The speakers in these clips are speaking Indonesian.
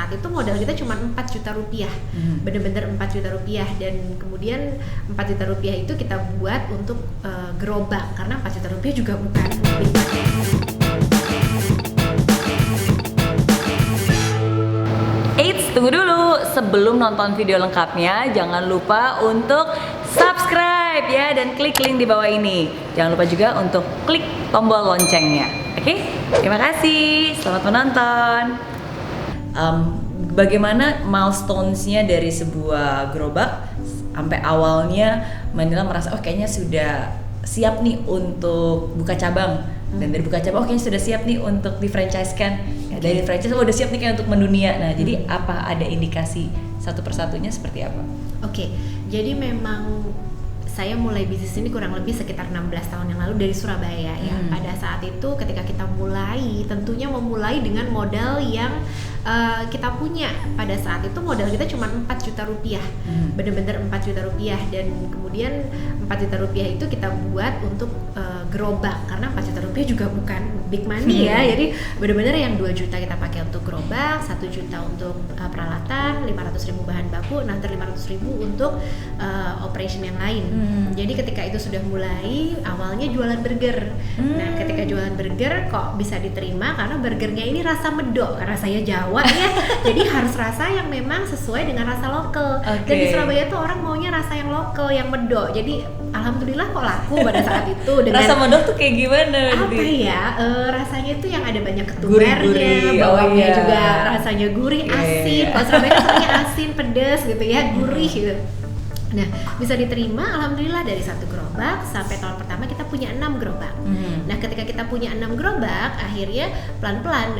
saat itu modal kita cuma 4 juta rupiah, bener-bener 4 juta rupiah, dan kemudian 4 juta rupiah itu kita buat untuk gerobak, karena 4 juta rupiah juga bukan big money. Eits, tunggu dulu, sebelum nonton video lengkapnya jangan lupa untuk subscribe ya, dan klik link di bawah ini. Jangan lupa juga untuk klik tombol loncengnya. Oke? Terima kasih, selamat menonton. Bagaimana milestones-nya dari sebuah gerobak sampai awalnya Manila merasa kayaknya sudah siap nih untuk buka cabang, dan dari buka cabang kayaknya sudah siap nih untuk di-franchise-kan. Dari franchise udah siap nih kayak untuk mendunia. Nah, jadi apa ada indikasi satu persatunya seperti apa? Oke, jadi memang saya mulai bisnis ini kurang lebih sekitar 16 tahun yang lalu dari Surabaya ya. Pada saat itu ketika kita mulai, tentunya memulai dengan modal yang kita punya. Pada saat itu modal kita cuma 4 juta rupiah, bener-bener 4 juta rupiah, dan kemudian 4 juta rupiah itu kita buat untuk gerobak, karena 4 juta rupiah juga bukan big money ya. Jadi bener-bener yang 2 juta kita pakai untuk gerobak, 1 juta untuk peralatan, 500.000 bahan baku, nanti 500.000 untuk operation yang lain. Jadi ketika itu sudah mulai, awalnya jualan burger. Nah, ketika jualan burger kok bisa diterima karena burgernya ini rasa medok, karena saya Jawa ya. Jadi harus rasa yang memang sesuai dengan rasa lokal. Dan di Surabaya tuh orang maunya rasa yang lokal, yang medok. Jadi alhamdulillah kok laku pada saat itu. Dengan rasa medok tuh kayak gimana? Apa ya? Rasanya itu yang ada banyak ketumbarnya, bawangnya juga rasanya gurih, asin. Kalau Surabaya rasanya asin, pedas gitu ya, gurih gitu. Nah, bisa diterima alhamdulillah dari satu gerobak sampai tahun pertama kita punya 6 gerobak. Nah, ketika kita punya 6 gerobak, akhirnya pelan-pelan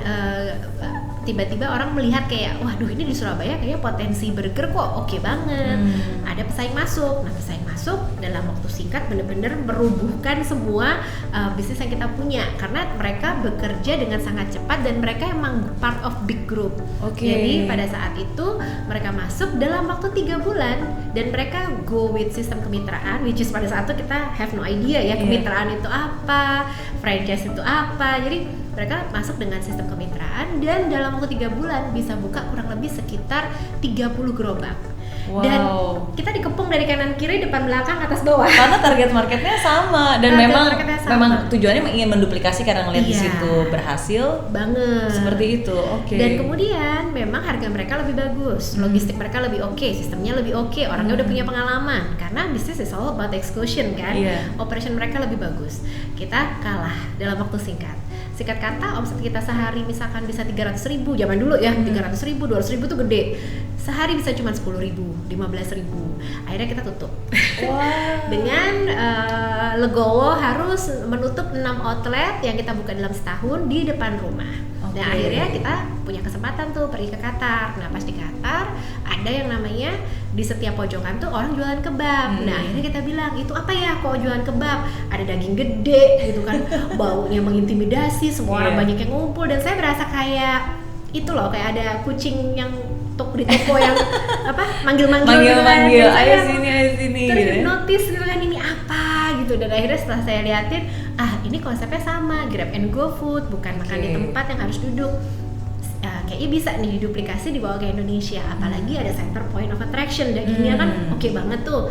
tiba-tiba orang melihat kayak, waduh ini di Surabaya kayaknya potensi burger kok oke banget. Ada pesaing masuk. Nah, pesaing masuk dalam waktu singkat benar-benar merubuhkan semua bisnis yang kita punya, karena mereka bekerja dengan sangat cepat dan mereka emang part of big group. Jadi pada saat itu mereka masuk dalam waktu 3 bulan dan mereka go with sistem kemitraan, which is pada saat itu kita have no idea ya kemitraan itu apa, franchise itu apa. Jadi mereka masuk dengan sistem kemitraan dan dalam waktu 3 bulan bisa buka kurang lebih sekitar 30 gerobak. Dan kita dikepung dari kanan kiri, depan belakang, atas bawah. Karena target marketnya sama dan memang tujuannya ingin menduplikasi karena ngeliat di situ berhasil banget. Seperti itu. Dan kemudian memang harga mereka lebih bagus, logistik mereka lebih oke, sistemnya lebih oke, orangnya udah punya pengalaman. Karena bisnis is all about execution kan. Operation mereka lebih bagus. Kita kalah dalam waktu singkat. Singkat kata, omset kita sehari misalkan bisa 300.000, zaman dulu ya, 300.000, 200.000 tuh gede. Sehari bisa cuma 10.000, 15.000. Akhirnya kita tutup. Dengan legowo harus menutup 6 outlet yang kita buka dalam setahun di depan rumah. Nah, akhirnya kita punya kesempatan tuh pergi ke Qatar. Nah, pas di Qatar ada yang namanya di setiap pojokan tuh orang jualan kebab. Nah, akhirnya kita bilang, itu apa ya kok jualan kebab? Ada daging gede gitu kan, baunya mengintimidasi, semua orang banyak yang ngumpul, dan saya berasa kayak itu loh, kayak ada kucing yang di toko yang manggil-manggil gitu kan. Ayo sini. Terhipnotis gitu kan, ini apa gitu. Dan akhirnya setelah saya liatin, ini konsepnya sama, grab and go food, bukan makan di tempat yang harus duduk. Kayaknya bisa nih diduplikasi dibawa ke Indonesia, apalagi ada center point of attraction, dagingnya kan oke banget tuh.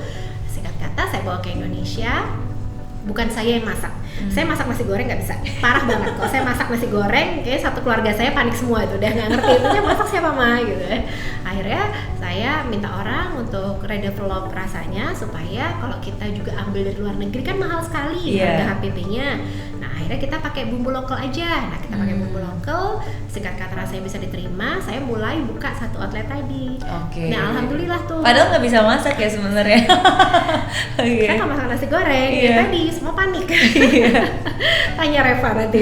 Singkat kata saya bawa ke Indonesia, bukan saya yang masak. Saya masak nasi goreng nggak bisa, parah banget. Kalau saya masak nasi goreng, kayak satu keluarga saya panik semua itu, udah nggak ngerti itu masak siapa mah gitu. Akhirnya saya minta orang untuk redevelop rasanya supaya kalau kita juga ambil dari luar negeri kan mahal sekali harga HPP-nya. Nah, akhirnya kita pakai bumbu lokal aja. Nah, kita pakai bumbu lokal, singkat kata rasanya bisa diterima. Saya mulai buka satu outlet tadi. Nah, alhamdulillah tuh. Padahal nggak bisa masak ya sebenarnya. Saya nggak masak nasi goreng. Tadi semua panik. Tanya Reva nanti.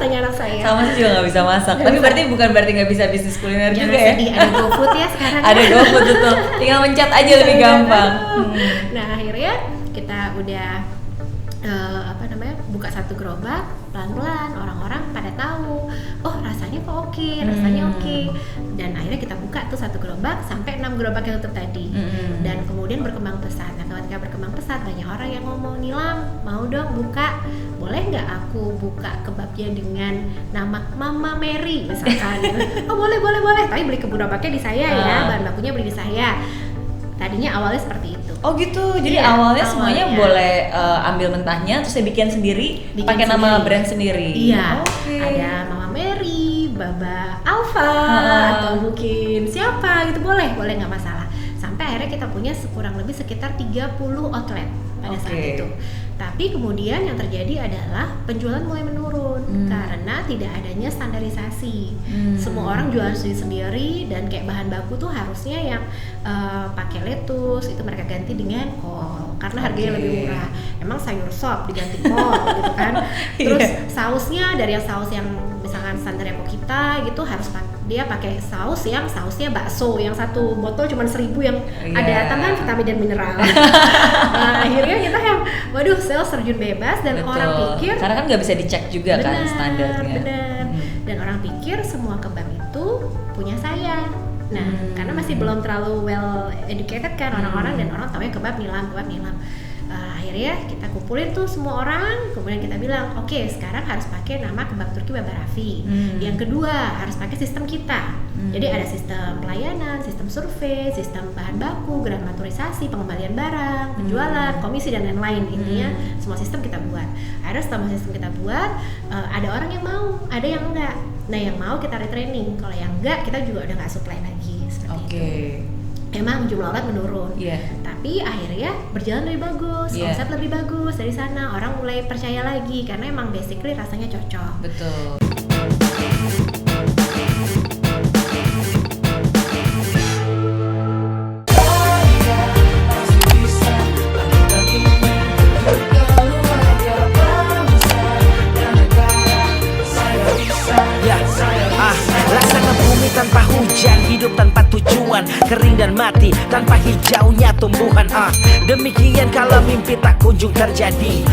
Tanya anak saya. Sama sih juga nggak bisa masak. Tapi berarti berarti nggak bisa bisnis kuliner juga ya. Sedih, ada GoFood ya sekarang. Ada GoFood betul. Tinggal mencet aja lebih gampang. Nah, akhirnya kita udah buka satu gerobak, pelan-pelan orang-orang pada tahu, oh rasanya kok oke, dan akhirnya kita buka tuh satu gerobak sampai 6 gerobak yang tutup tadi. Dan kemudian berkembang pesat. Nah ketika berkembang pesat banyak orang yang ngomong, Nilam mau dong buka, boleh nggak aku buka kebabnya dengan nama Mama Mary misalkan. Oh boleh, tapi beli gerobaknya di saya ya, bahan bakunya beli di saya. Tadinya awalnya seperti itu. Oh gitu, jadi Iya, awalnya semuanya boleh ambil mentahnya, terus saya bikin sendiri, pakai nama brand sendiri. Iya, Okay. ada Mama Mary, Baba Alpha, atau mungkin siapa gitu, boleh nggak masalah. Sampai akhirnya kita punya kurang lebih sekitar 30 outlet pada saat itu. Tapi kemudian yang terjadi adalah penjualan mulai menurun karena tidak adanya standarisasi. Semua orang jual sendiri dan kayak bahan baku tuh harusnya yang pakai lettuce itu mereka ganti dengan kol karena harganya lebih murah. Emang sayur sop diganti kol gitu kan. Terus sausnya dari yang saus yang misalkan standar Epo kita gitu harus dia pakai sausnya bakso yang satu botol cuma 1.000 yang ada tambahan vitamin dan mineral. Nah, akhirnya kita yang waduh sales terjun bebas dan orang pikir karena kan nggak bisa dicek juga kan standarnya. Bener. Dan orang pikir semua kebab itu punya saya. Nah, karena masih belum terlalu well educated kan orang-orang dan orang taunya kebab Nilam. Akhirnya kita kumpulin tuh semua orang, kemudian kita bilang, oke, sekarang harus pakai nama Kebab Turki Baba Raffi. Yang kedua, harus pakai sistem kita. Jadi ada sistem pelayanan, sistem survei, sistem bahan baku, gramaturisasi, pengembalian barang, penjualan, komisi dan lain-lain. Intinya semua sistem kita buat. Akhirnya setelah sistem kita buat, ada orang yang mau, ada yang enggak. Nah, yang mau kita retraining. Kalau yang enggak, kita juga udah nggak supply lagi seperti itu. Emang jumlah outlet menurun, tapi akhirnya berjalan lebih bagus, omset lebih bagus dari sana, orang mulai percaya lagi karena emang basically rasanya cocok. Betul. Tanpa hujan, hidup tanpa tujuan, kering dan mati tanpa hijaunya tumbuhan. Demikian kalau mimpi tak kunjung terjadi,